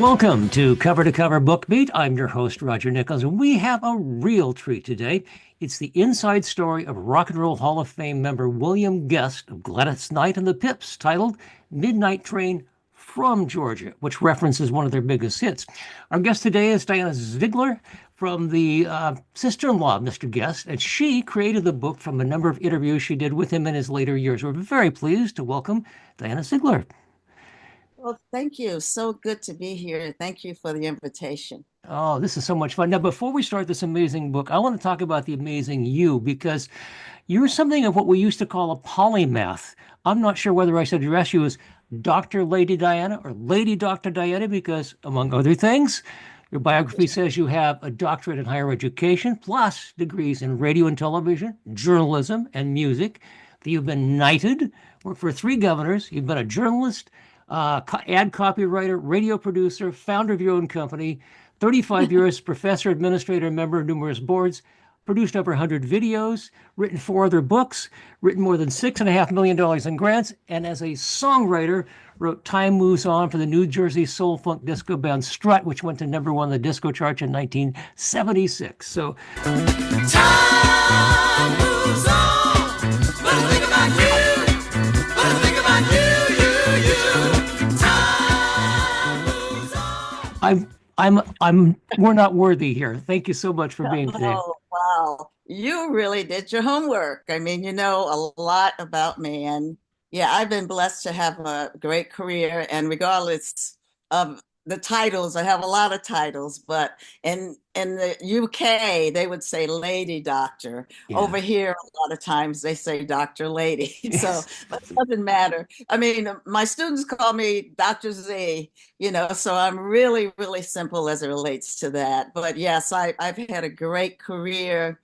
Welcome to Cover Book Beat. I'm your host, Roger Nichols, and we have a real treat today. It's the inside story of Rock and Roll Hall of Fame member William Guest of Gladys Knight and the Pips, titled Midnight Train from Georgia, which references one of their biggest hits. Our guest today is Dhyana Ziegler, from the sister-in-law of Mr. Guest, and she created the book from a number of interviews she did with him in his later years. We're very pleased to welcome Dhyana Ziegler. Well, thank you. So good to be here. Thank you for the invitation. Oh, this is so much fun. Now, before we start this amazing book, I want to talk about the amazing you, because you're something of what we used to call a polymath. I'm not sure whether I should address you as Dr. Lady Dhyana or Lady Dr. Dhyana, because among other things, your biography says you have a doctorate in higher education, plus degrees in radio and television, journalism, and music. That you've been knighted, worked for three governors. You've been a journalist, ad copywriter, radio producer, founder of your own company, 35 years professor, administrator, member of numerous boards, produced over 100 videos, written four other books, written more than $6.5 million in grants, and as a songwriter, wrote Time Moves On for the New Jersey soul funk disco band Strut, which went to #1 on the disco charts in 1976. So, time moves on, but I think about you, but I think about you. Time moves on. We're not worthy here. Thank you so much for being today. Oh, wow. You really did your homework. I mean, you know a lot about me. And yeah, I've been blessed to have a great career. And regardless of the titles, I have a lot of titles, but in the UK, they would say lady doctor. Yeah. Over here, a lot of times they say Dr. Lady. So, Yes. but it doesn't matter. I mean, my students call me Dr. Z, so I'm really, really simple as it relates to that. But yes, I've had a great career.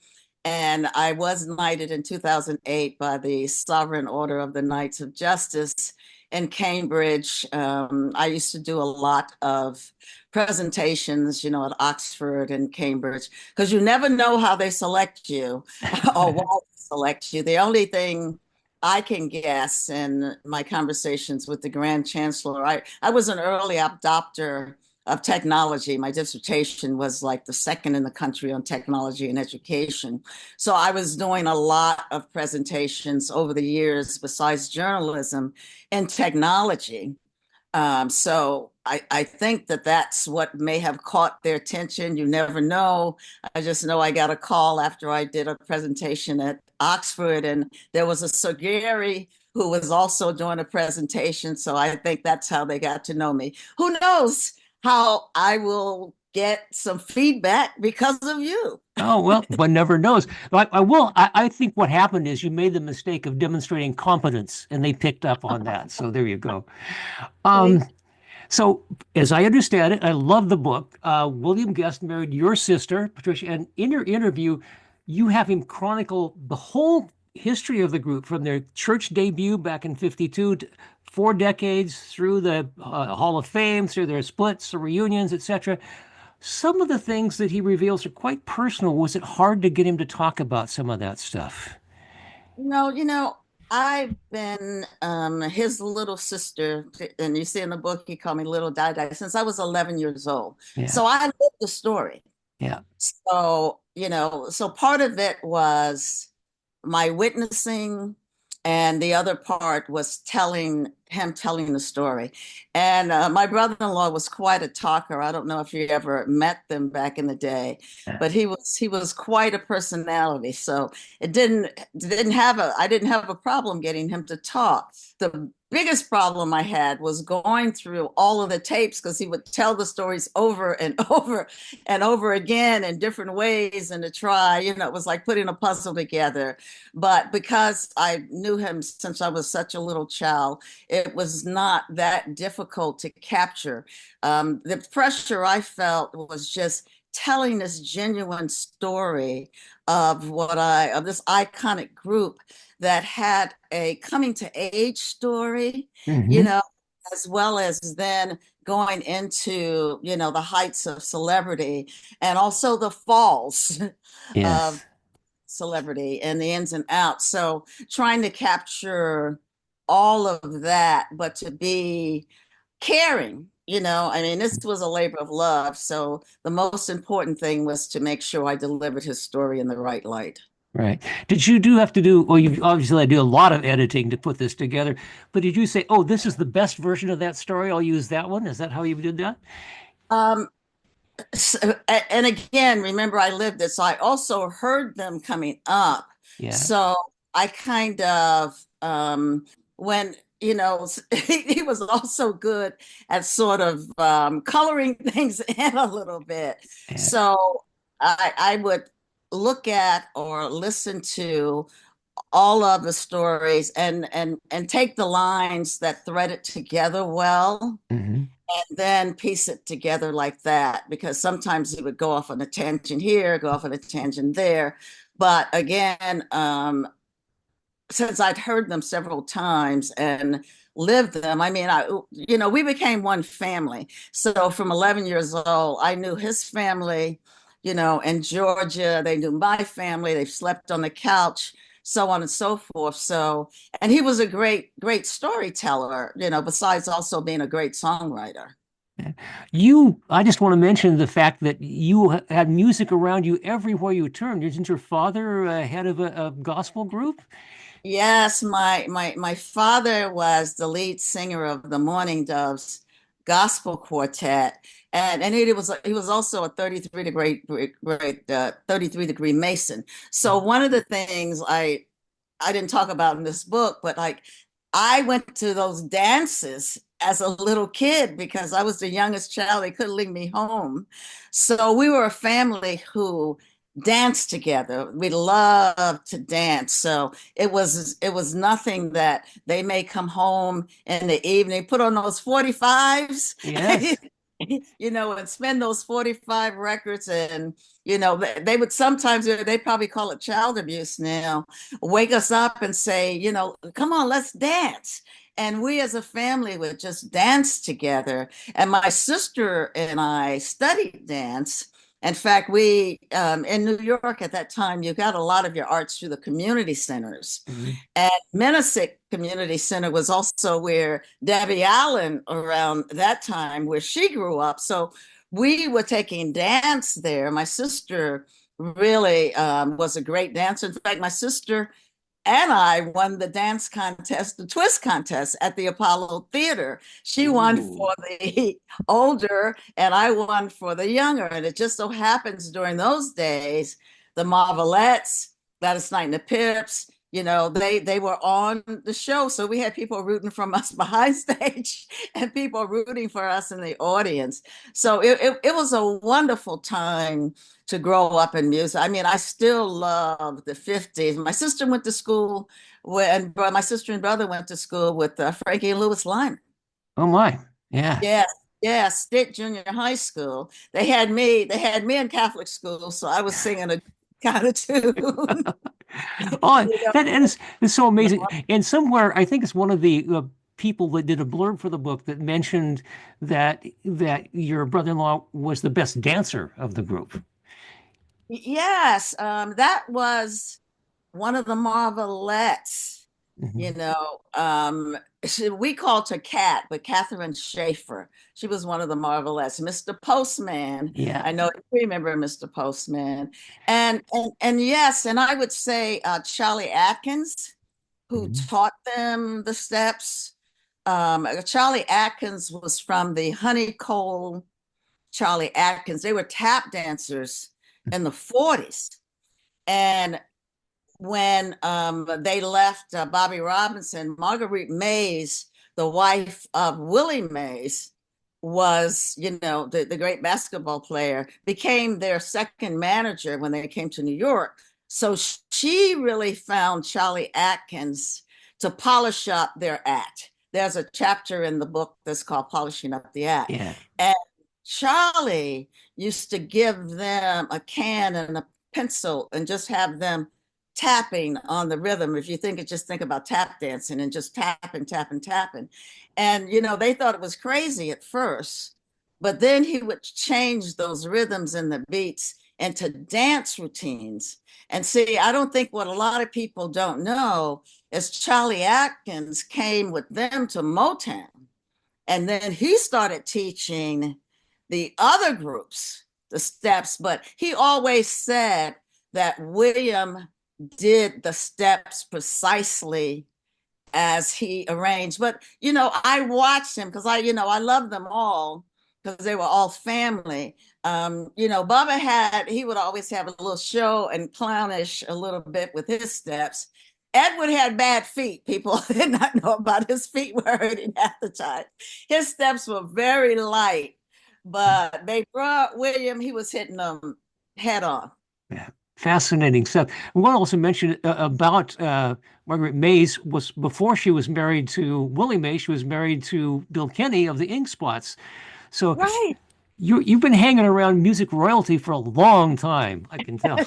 And I was knighted in 2008 by the Sovereign Order of the Knights of Justice in Cambridge. I used to do a lot of presentations, at Oxford and Cambridge, because you never know how they select you or why they select you. The only thing I can guess in my conversations with the Grand Chancellor, I was an early adopter of technology. My dissertation was like the second in the country on technology and education. So I was doing a lot of presentations over the years besides journalism and technology. So I think that that's what may have caught their attention. You never know. I just know I got a call after I did a presentation at Oxford, and there was a Sir Gary who was also doing a presentation. So I think that's how they got to know me. Who knows how I will get some feedback because of you. Oh, well, one never knows. I will. I think what happened is you made the mistake of demonstrating competence, and they picked up on that. So there you go. Um, so, as I understand it, I love the book. William Guest married your sister, Patricia, and in your interview, you have him chronicle the whole history of the group from their church debut back in '52 to 4 decades through the Hall of Fame, through their splits, the reunions, etc. Some of the things that he reveals are quite personal. Was it hard to get him to talk about some of that stuff? I've been his little sister, and you see in the book, he called me Little Dada since I was 11 years old. Yeah, So I lived the story. yeah, So part of it was my witnessing, and the other part was telling the story. And my brother-in-law was quite a talker. I don't know if you ever met them back in the day, yeah. but he was quite a personality. So I didn't have a problem getting him to talk. The biggest problem I had was going through all of the tapes, because he would tell the stories over and over and over again in different ways, and to try, it was like putting a puzzle together. But because I knew him since I was such a little child, it was not that difficult to capture. The pressure I felt was just telling this genuine story of this iconic group that had a coming to age story, you Hmm. know, as well as then going into, the heights of celebrity, and also the falls of Yes. celebrity and the ins and outs. So trying to capture all of that, but to be caring, I mean, this was a labor of love. So the most important thing was to make sure I delivered his story in the right light. Right. Did you do have to do, well, you obviously had to do a lot of editing to put this together, but did you say, oh, this is the best version of that story? I'll use that one. Is that how you did that? Um, and again, remember I lived it, so I also heard them coming up. Yeah. So I kind of when he was also good at sort of coloring things in a little bit. Yeah. So I would look at or listen to all of the stories and take the lines that thread it together well Hmm. and then piece it together like that, because sometimes it would go off on a tangent here, go off on a tangent there. But again, since I'd heard them several times and lived them, I mean, we became one family. So from 11 years old, I knew his family, in Georgia. They knew my family. They slept on the couch, so on and so forth. So, and he was a great, great storyteller, besides also being a great songwriter. I just want to mention the fact that you had music around you everywhere you turned. Isn't your father head of a gospel group? Yes, my father was the lead singer of the Morning Doves gospel quartet, and he was also a 33 degree Mason. So one of the things I didn't talk about in this book, but like I went to those dances as a little kid because I was the youngest child. They couldn't leave me home. So we were a family who danced together. We loved to dance. So it was nothing that they may come home in the evening, put on those 45s, Yes. and spend those 45 records and they would sometimes they probably call it child abuse now, wake us up and say, come on, let's dance. And we as a family would just dance together. And my sister and I studied dance. In fact, we in New York at that time, you got a lot of your arts through the community centers. Mhm. And Menasek Community Center was also where Debbie Allen around that time, where she grew up. So we were taking dance there. My sister really was a great dancer. In fact, my sister and I won the dance contest, the twist contest at the Apollo Theater. She won Ooh. for the older, and I won for the younger. And it just so happens during those days, the Marvelettes, Gladys Knight and the Pips, they were on the show. So we had people rooting from us behind stage and people rooting for us in the audience. So it was a wonderful time to grow up in music. I mean, I still love the 50s. My sister went to school my sister and brother went to school with Frankie and Louis Lyman. Oh my. Yeah. Yes, yes, Stitt Junior High School. They had me in Catholic school, so I was singing a kind of tune. Oh, you that is so amazing. know. And somewhere, I think it's one of the people that did a blurb for the book that mentioned that your brother-in-law was the best dancer of the group. Yes, that was one of the Marvelettes. Hmm. We called her Cat, but Catherine Schaefer. She was one of the Marvelettes. Mr. Postman, Yeah. I know you remember Mr. Postman, and yes, and I would say Charlie Atkins, who Mhm. taught them the steps. Charlie Atkins was from the Honeycomb. Charlie Atkins. They were tap dancers in the 40s, and when they left Bobby Robinson, Marguerite Mays, the wife of Willie Mays, was, the great basketball player, became their second manager when they came to New York. So she really found Charlie Atkins to polish up their act. There's a chapter in the book that's called Polishing Up the Act. Yeah. And Charlie used to give them a can and a pencil and just have them tapping on the rhythm. If you just think about tap dancing and just tapping, tapping, tapping. And, they thought it was crazy at first, but then he would change those rhythms and the beats into dance routines. And see, I don't think what a lot of people don't know is Charlie Atkins came with them to Motown. And then he started teaching the other groups the steps, but he always said that William did the steps precisely as he arranged. But I watched him because I love them all because they were all family. Bubba he would always have a little show and clownish a little bit with his steps. Edward had bad feet. People did not know about his feet were hurting at the time. His steps were very light, but they brought William, he was hitting them head on. Yeah. Fascinating stuff. We want to also mention about Margaret Mays was before she was married to Willie Mays, she was married to Bill Kenny of the Ink Spots. So Right. you've been hanging around music royalty for a long time, I can tell.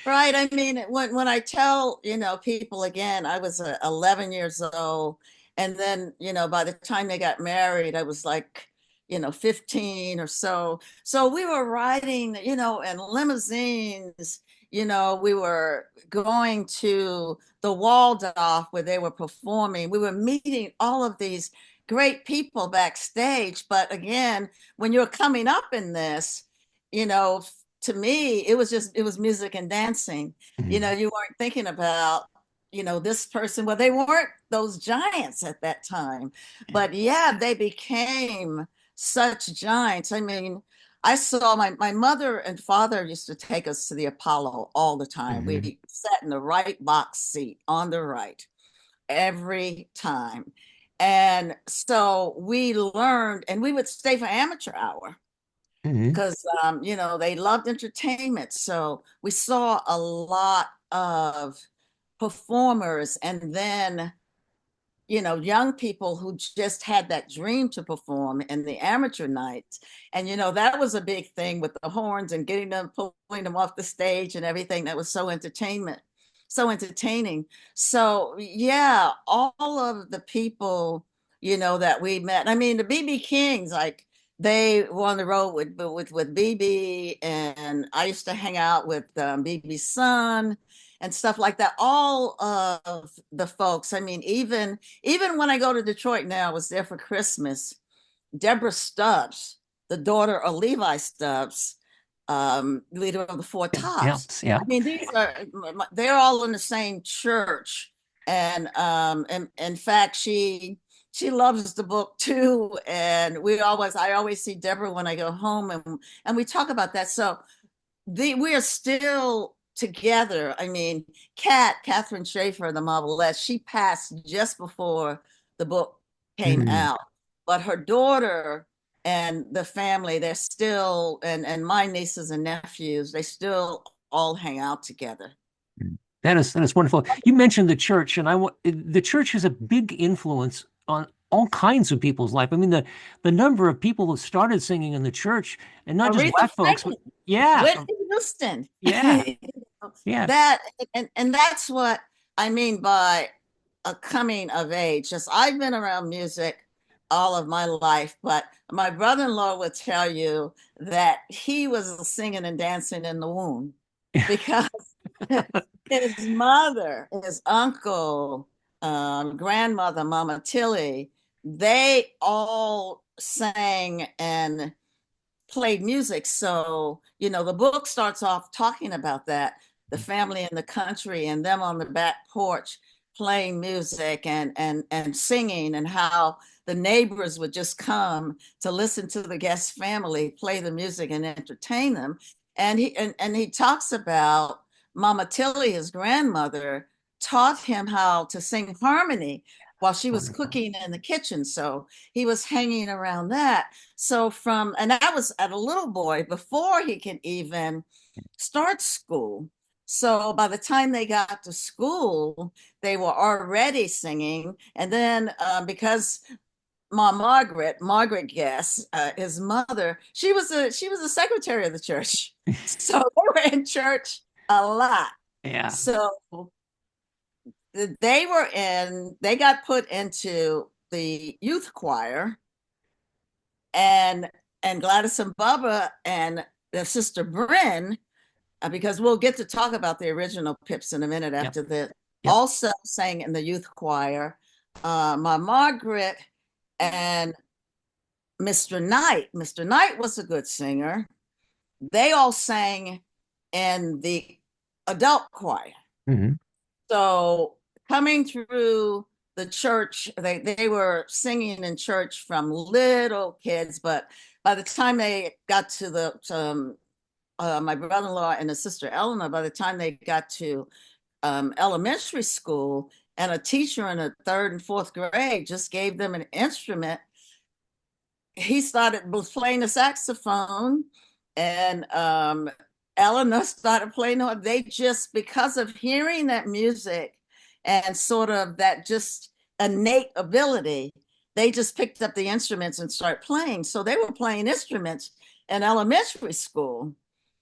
Right. I mean, when I tell, people again, I was 11 years old. And then, by the time they got married, I was like, 15 or so. So we were riding, in limousines, we were going to the Waldorf where they were performing. We were meeting all of these great people backstage. But again, when you're coming up in this, you know, to me, it was music and dancing. Mhm. You weren't thinking about, this person. Well, they weren't those giants at that time. But yeah, they became such giants. I mean, I saw my mother and father used to take us to the Apollo all the time. Mhm. We sat in the right box seat on the right every time. And so we learned, and we would stay for amateur hour Mhm. because they loved entertainment. So we saw a lot of performers, and then young people who just had that dream to perform in the amateur nights. And that was a big thing with the horns and getting them, pulling them off the stage and everything. That was so entertaining. So yeah, all of the people that we met. I mean, the BB Kings, like they were on the road with BB, and I used to hang out with BB's son and stuff like that. All of the folks. I mean, even when I go to Detroit now, I was there for Christmas. Deborah Stubbs, the daughter of Levi Stubbs, leader of the Four Yeah. Tops. Yeah. I mean, they're all in the same church, and in fact, she loves the book too. And I always see Deborah when I go home, and we talk about that. So we are still together. I mean, Catherine Schaefer, the novelette, she passed just before the book came Mhm. out. But her daughter and the family, they're still, and my nieces and nephews, they still all hang out together. That is wonderful. You mentioned the church, and the church has a big influence on all kinds of people's life. I mean, the number of people who started singing in the church, and not just Aretha black folks, but Franklin, yeah, Whitney Houston. yeah, yeah. That and that's what I mean by a coming of age. Just I've been around music all of my life, but my brother-in-law would tell you that he was singing and dancing in the womb because his mother, his uncle, grandmother, Mama Tilly, they all sang and played music. So, the book starts off talking about that, the family in the country and them on the back porch playing music and singing, and how the neighbors would just come to listen to the guest family play the music and entertain them. And he talks about Mama Tilly, his grandmother, taught him how to sing harmony while she was Wonderful. cooking in the kitchen. So he was hanging around that. So and that was at a little boy before he can even start school. So by the time they got to school, they were already singing. And then because Margaret Guest, his mother, she was a secretary of the church. So they were in church a lot. Yeah. So they got put into the youth choir, and Gladys and Bubba and their sister Bryn, because we'll get to talk about the original Pips in a minute Yep. after that, Yep. also sang in the youth choir. My Margaret and Mr. Knight. Mr. Knight was a good singer. They all sang in the adult choir. Hmm. So coming through the church, they were singing in church from little kids, but by the time they got to my brother-in-law and his sister Eleanor, by the time they got to elementary school, and a teacher in the third and fourth grade just gave them an instrument, he started playing the saxophone, and Eleanor started playing on. They just, because of hearing that music and sort of that just innate ability, they just picked up the instruments and started playing. So they were playing instruments in elementary school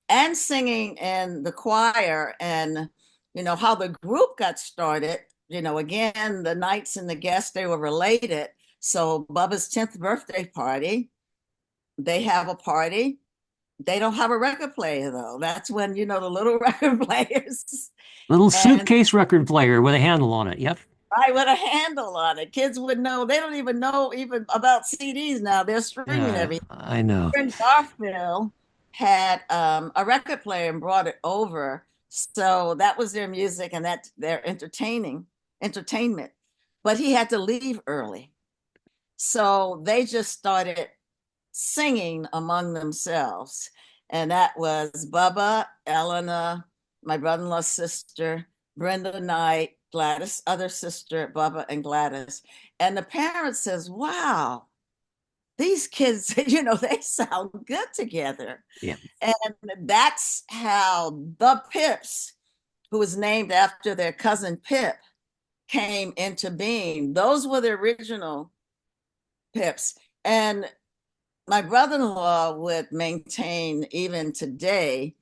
and singing in the choir. And how the group got started, again, the Knights and the Guests, they were related. So Bubba's 10th birthday party, they have a party. They don't have a record player though. That's when, the little record players Little and suitcase record player with a handle on it. Yep. I with a handle on it. Kids would know. They don't even know even about CDs now. They're streaming Yeah, everything. I know. Friend Garfield had a record player and brought it over. So that was their music and that's their entertainment. But he had to leave early. So they just started singing among themselves. And that was Bubba, Eleanor, my brother-in-law's sister, Brenda Knight, Gladys, other sister, Bubba and Gladys. And the parent says, wow, these kids, they sound good together. Yeah. And that's how the Pips, who was named after their cousin Pip, came into being. Those were the original Pips. And my brother-in-law would maintain even today,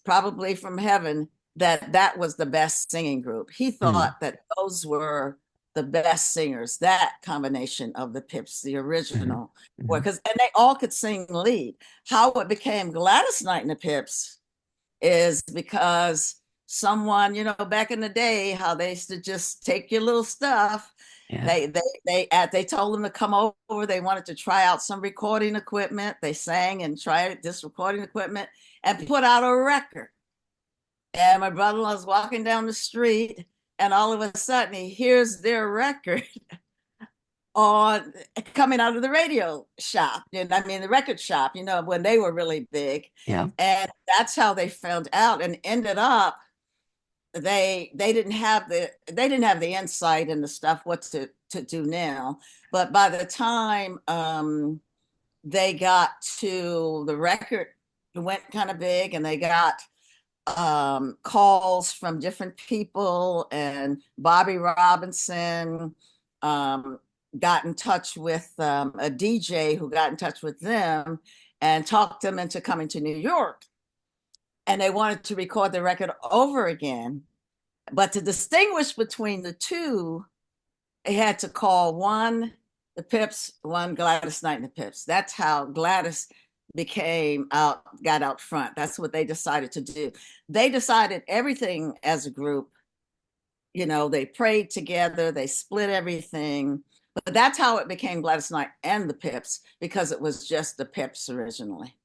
probably from heaven, that that was the best singing group. He Mm. thought that those were the best singers, that combination of the Pips, the Hmm. original, Hmm. because and they all could sing lead. How it became Gladys Knight and the Pips is because someone, back in the day, how they used to just take your little stuff. Yeah. They told them to come over. They wanted to try out some recording equipment. They sang and tried this recording equipment and put out a record. And my brother-in-law was walking down the street, and all of a sudden he hears their record on coming out of the radio shop. And I mean the record shop, when they were really big. Yeah. And that's how they found out and ended up they didn't have the insight and the stuff what to do now. But by the time they got to the record, it went kind of big, and they got calls from different people, and Bobby Robinson got in touch with a DJ who got in touch with them and talked them into coming to New York. And they wanted to record the record over again. But to distinguish between the two, they had to call one the Pips, one Gladys Knight and the Pips. That's how Gladys got out front. That's what they decided to do. They decided everything as a group. They prayed together, they split everything. But that's how it became Gladys Knight and the Pips, because it was just the Pips originally.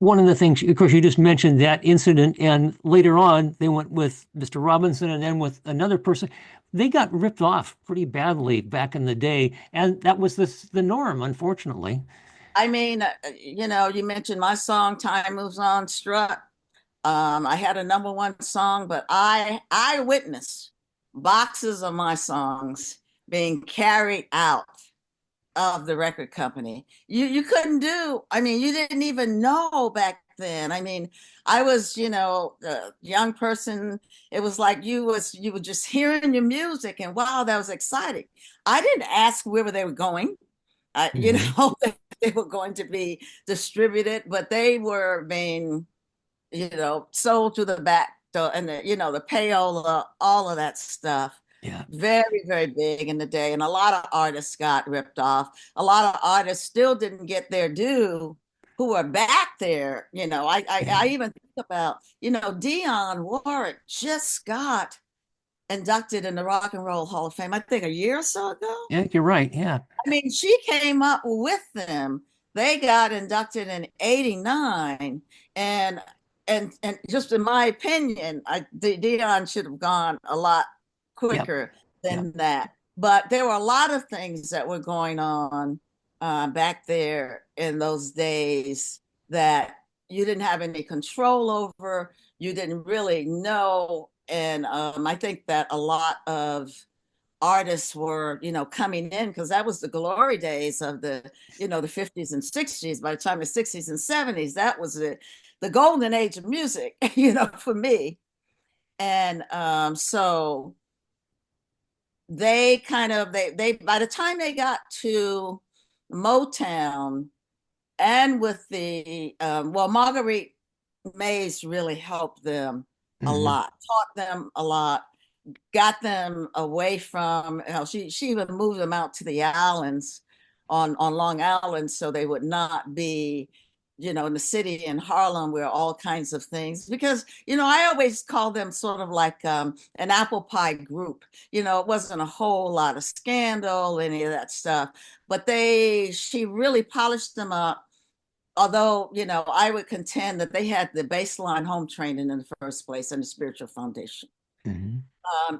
One of the things, of course, you just mentioned that incident, and later on they went with Mr. Robinson and then with another person. They got ripped off pretty badly back in the day, and that was the norm, unfortunately. I mean, you mentioned my song "Time Moves On" Strut. I had a number one song, but I witnessed boxes of my songs being carried out of the record company. You couldn't do. I mean, you didn't even know back then. I mean, I was, a young person. It was like you were just hearing your music, and wow, that was exciting. I didn't ask where they were going. Hmm. They were going to be distributed, but they were being, sold to the back door and the payola, all of that stuff. Yeah. Very, very big in the day. And a lot of artists got ripped off. A lot of artists still didn't get their due who are back there. I Yeah. even think about, Dionne Warwick just got inducted in the Rock and Roll Hall of Fame, I think a year or so ago. Yeah, you're right. Yeah. I mean, she came up with them. they got inducted in '89, and and just in my opinion, Dion should have gone a lot Yep. quicker Yep. than that. But there were a lot of things that were going on back there in those days that you didn't have any control over. You didn't really know, and I think that a lot of artists were, coming in because that was the glory days of the 50s and 60s. By the time the 60s and 70s, that was the golden age of music, for me. And so they kind of they by the time they got to Motown and with the Marguerite Mays really helped them a Hmm. lot, taught them a lot, got them away from, she even moved them out to the islands on Long Island so they would not be, in the city in Harlem where all kinds of things, because, I always call them sort of like an apple pie group. It wasn't a whole lot of scandal, any of that stuff, but she really polished them up. Although, I would contend that they had the baseline home training in the first place and the spiritual foundation. Hmm.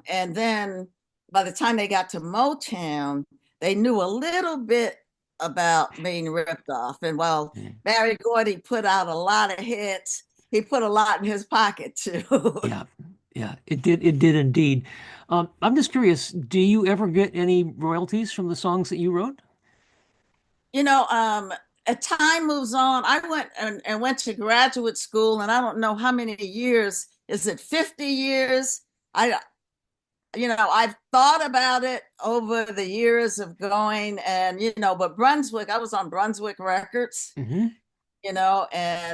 And then by the time they got to Motown, they knew a little bit about being ripped off. And while Barry Gordy put out a lot of hits, he put a lot in his pocket too. Yeah. Yeah. It did. It did indeed. I'm just curious, do you ever get any royalties from the songs that you wrote? you know, um, as time moves on, I went and went to graduate school, and I don't know how many years. Is it 50 years? I I've thought about it over the years of going, and but Brunswick, I was on Brunswick Records, Hmm. and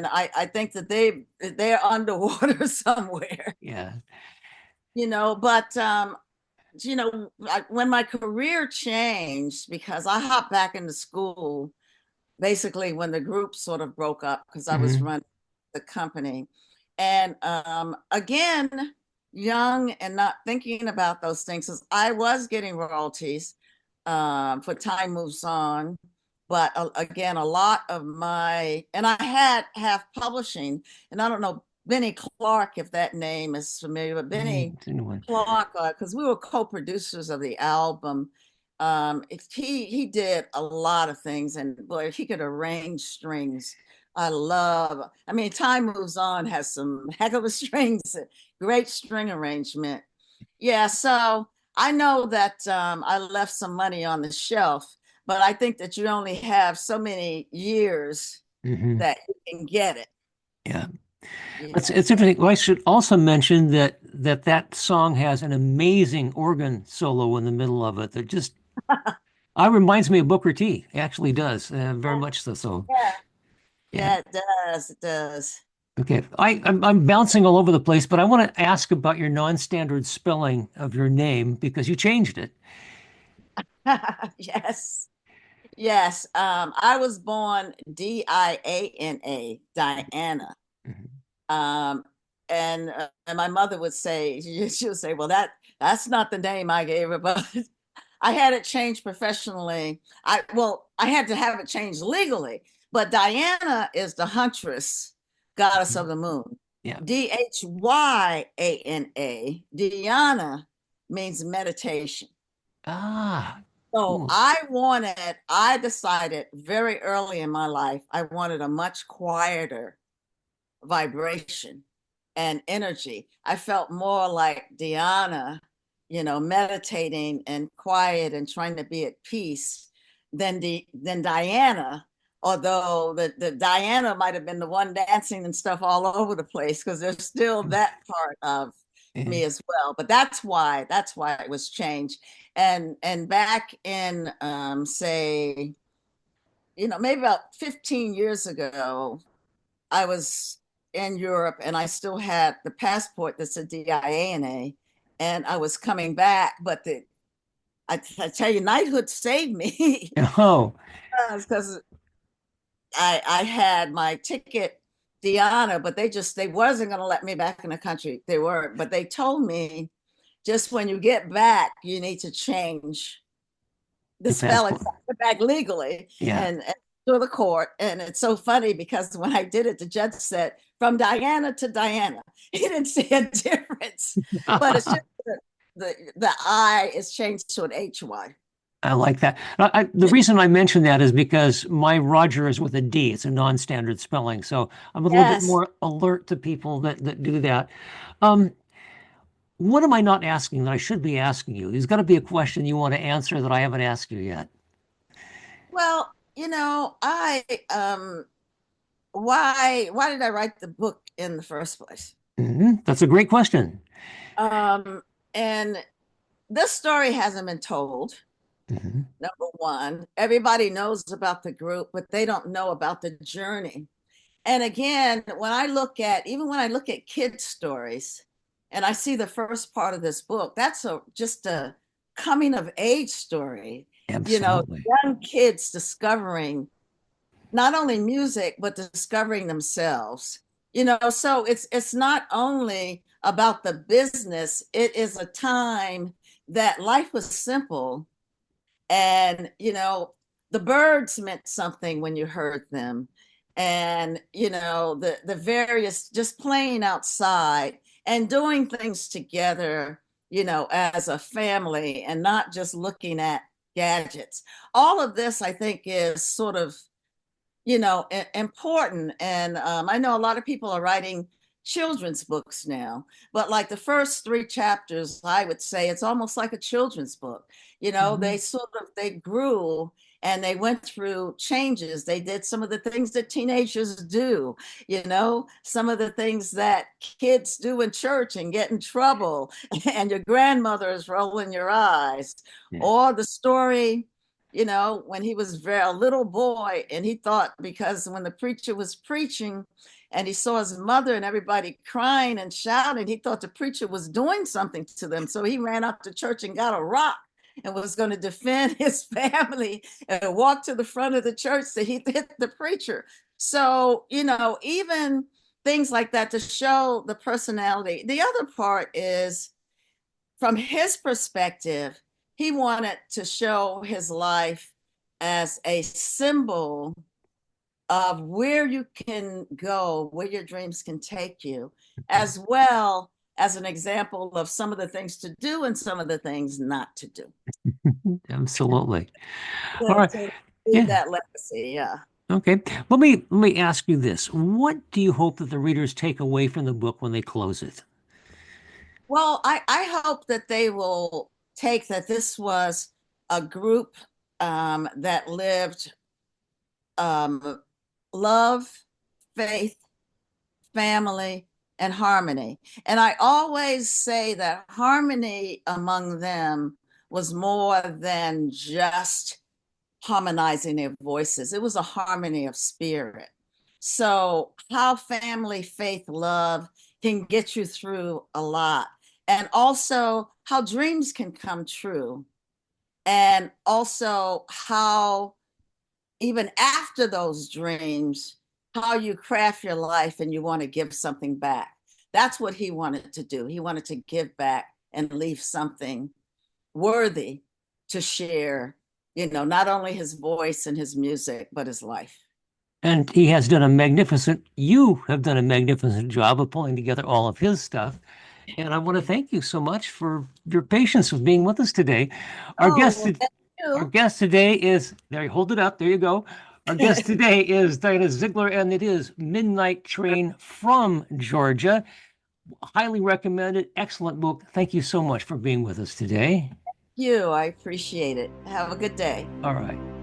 I think that they're underwater somewhere, Yeah. but when my career changed, because I hopped back into school basically when the group sort of broke up because I was Hmm. running the company. And again, young and not thinking about those things, because I was getting royalties for Time Moves On. But again, a lot of and I had half publishing, and I don't know Benny Clark, if that name is familiar, but Benny It's a new one. Clark, because we were co-producers of the album. He did a lot of things, and boy, if he could arrange strings, I mean, Time Moves On has some heck of a strings, great string arrangement. Yeah, so I know that I left some money on the shelf, but I think that you only have so many years Hmm. that you can get it. Yeah. Yeah. It's interesting. Well, I should also mention that song has an amazing organ solo in the middle of it that just reminds me of Booker T. It actually does, very much so. So, Yeah, yeah. yeah, it does. It does. Okay. I'm bouncing all over the place, but I want to ask about your non-standard spelling of your name because you changed it. Yes. Yes. I was born Diana, Diana. Mhm. Um, and my mother would say, she would say, well, that's not the name I gave her, but I had it changed professionally. I had to have it changed legally, but Diana is the huntress, goddess of the moon. Yeah. Dhyana, Dhyana means meditation. Ah, So cool. I decided very early in my life, I wanted a much quieter vibration and energy. I felt more like Dhyana, meditating and quiet and trying to be at peace than Diana. Although the Diana might have been the one dancing and stuff all over the place, because there's still that part of Yeah. me as well. But that's why it was changed. And back in say, maybe about 15 years ago, I was in Europe and I still had the passport that said DIANA, and I was coming back, but I tell you, knighthood saved me Oh, because I had my ticket Diana, but they wasn't going to let me back in the country. They weren't, but they told me just when you get back, you need to change the your spelling passport. back legally, Yeah. and to the court. And it's so funny because when I did it, the judge said, from Diana to Diana. He didn't see a difference, but it's just the I is changed to an HY. I like that. The reason I mention that is because my Roger is with a D. It's a non-standard spelling. So I'm a little bit Yes. more alert to people that do that. Um, what am I not asking that I should be asking you? There's got to be a question you want to answer that I haven't asked you yet. Well, I why did I write the book in the first place? That's a great question. Um, and this story hasn't been told. Hmm. Number one, everybody knows about the group, but they don't know about the journey. And again, even when I look at kids' stories, and I see the first part of this book, that's just a coming of age story. Absolutely. Young kids discovering not only music but discovering themselves. So it's not only about the business. It is a time that life was simple, and the birds meant something when you heard them, and the various, just playing outside and doing things together, as a family, and not just looking at gadgets. All of this, I think, is sort of important. And I know a lot of people are writing children's books now, but like the first three chapters, I would say it's almost like a children's book. Mhm. They grew and they went through changes. They did some of the things that teenagers do, some of the things that kids do in church and get in trouble, and your grandmother is rolling your eyes, Yeah. or the story, when he was a little boy, and he thought, because when the preacher was preaching and he saw his mother and everybody crying and shouting, he thought the preacher was doing something to them. So he ran up to church and got a rock and was going to defend his family, and walked to the front of the church so he hit the preacher. So, even things like that to show the personality. The other part is, from his perspective, he wanted to show his life as a symbol of where you can go, where your dreams can take you, as well as an example of some of the things to do and some of the things not to do. Absolutely. All So right. to leave Yeah. that legacy, yeah. Okay. Let me ask you this. What do you hope that the readers take away from the book when they close it? Well, I hope that they will take that this was a group that lived um, love, faith, family, and harmony. And I always say that harmony among them was more than just harmonizing their voices, it was a harmony of spirit. So, how family, faith, love can get you through a lot, and also how dreams can come true, and also how, even after those dreams, how you craft your life and you want to give something back. That's what he wanted to do. He wanted to give back and leave something worthy to share, not only his voice and his music, but his life. And you have done a magnificent job of pulling together all of his stuff. And I want to thank you so much for your patience with being with us today. Our Oh, guest, well, thank our you. guest today is, there, hold it up. There you go. Our guest today is Dhyana Ziegler, and it is Midnight Train from Georgia. Highly recommended. Excellent book. Thank you so much for being with us today. You, I appreciate it. Have a good day. All right.